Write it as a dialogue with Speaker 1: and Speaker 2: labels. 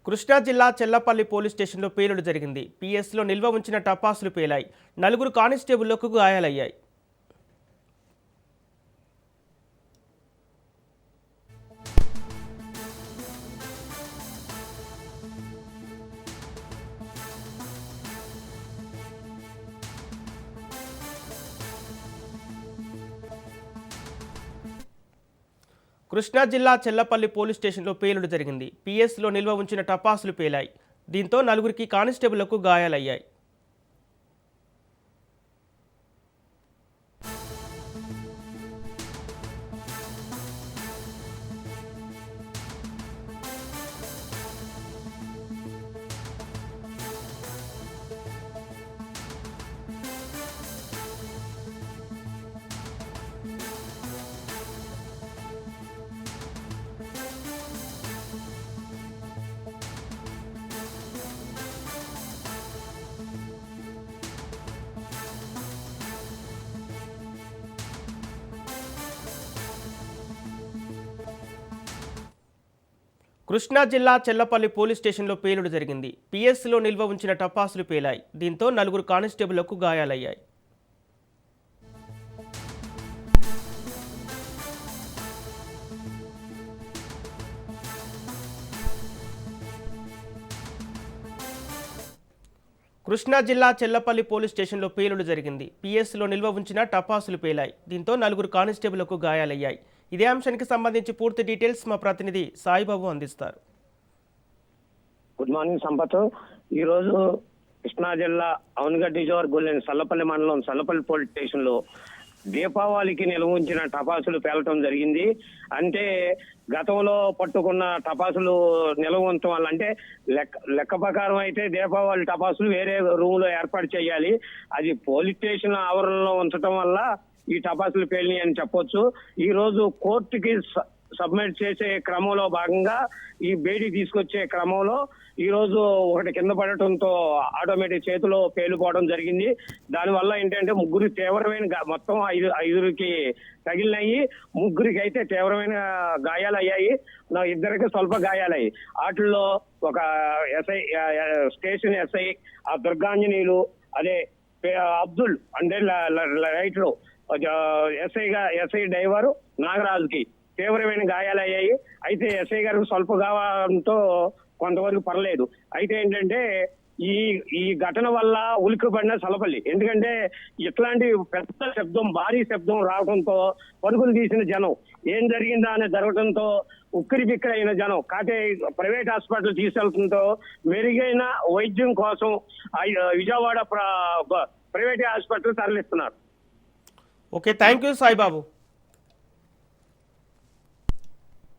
Speaker 1: కృష్ణా జిల్లా చెల్లపల్లి పోలీస్ స్టేషన్లో పేలుడు జరిగింది. పిఎస్లో నిల్వ ఉంచిన టపాసులు పేలాయి. నలుగురు కానిస్టేబుళ్లకు గాయాలయ్యాయి. కృష్ణా జిల్లా చెల్లపల్లి పోలీస్ స్టేషన్లో పేలుడు జరిగింది. పిఎస్లో నిల్వ ఉంచిన టపాసులు పేలాయి. దీంతో నలుగురికి కానిస్టేబుళ్లకు గాయాలయ్యాయి. కృష్ణా జిల్లా చెల్లపల్లి పోలీస్ స్టేషన్లో పేలుడు జరిగింది. పిఎస్లో నిల్వ ఉంచిన టపాసులు పేలాయి. దీంతో నలుగురు కానిస్టేబుళ్లకు గాయాలయ్యాయి. కృష్ణా జిల్లా చెల్లపల్లి పోలీస్ స్టేషన్లో పేలుడు జరిగింది. పిఎస్లో నిల్వ ఉంచిన టపాసులు పేలాయి. దీంతో నలుగురు కానిస్టేబుళ్లకు గాయాలయ్యాయి. ఇదే అంశానికి సంబంధించి పూర్తి డీటెయిల్స్ మా ప్రతినిధి సాయిబాబు అందిస్తారు.
Speaker 2: Good morning Sampath. ఈ రోజు కృష్ణా జిల్లా అవనగడ్డ నియోజకవర్గంలోని సల్లపల్లి మండలం సల్లపల్లి పోలీస్ స్టేషన్ లో దీపావళికి నిల్వ ఉంచిన టపాసులు పేలటం జరిగింది. అంటే గతంలో పట్టుకున్న టపాసులు నిల్వ ఉంచడం వల్ల, అంటే లెక్క ప్రకారం అయితే దీపావళి టపాసులు వేరే రూమ్ లో ఏర్పాటు చేయాలి. అది పోలీస్ స్టేషన్ ఆవరణలో ఉంచడం వల్ల ఈ టపాసులు పేలినాయి అని చెప్పొచ్చు. ఈ రోజు కోర్టుకి సబ్మిట్ చేసే క్రమంలో భాగంగా ఈ బేడీ తీసుకొచ్చే క్రమంలో ఈ రోజు ఒకటి కింద పడటంతో ఆటోమేటిక్ చేతిలో పేలిపోవడం జరిగింది. దానివల్ల ఏంటంటే ముగ్గురు తీవ్రమైన మొత్తం ఐదుగురికి తగిలినాయి. ముగ్గురికి అయితే తీవ్రమైన గాయాలు అయ్యాయి. ఇద్దరికి స్వల్ప గాయాలయ్యాయి. వాటిల్లో ఒక ఎస్ఐ, స్టేషన్ ఎస్ఐ ఆ దుర్గాంజనేయులు, అదే అబ్దుల్ అంటే రైట్లో ఎస్ఐ డ్రైవరు నాగరాజుకి తీవ్రమైన గాయాలయ్యాయి. అయితే ఎస్ఐ గారికి స్వల్ప గాయంతో కొంతవరకు పర్లేదు. అయితే ఏంటంటే ఈ ఘటన వల్ల ఉలిక్కిపడిన సలపల్లి. ఎందుకంటే ఇట్లాంటి పెద్ద శబ్దం, భారీ శబ్దం రావడంతో పరుగులు తీసిన జనం, ఏం జరిగిందా అని జరగడంతో ఉక్కిరి బిక్కిరి అయిన జనం ప్రైవేట్ హాస్పిటల్ తీసుకెళ్లడంతో మెరుగైన వైద్యం కోసం విజయవాడ ప్రైవేట్ హాస్పిటల్ తరలిస్తున్నారు.
Speaker 1: Okay, thank you Saibaba.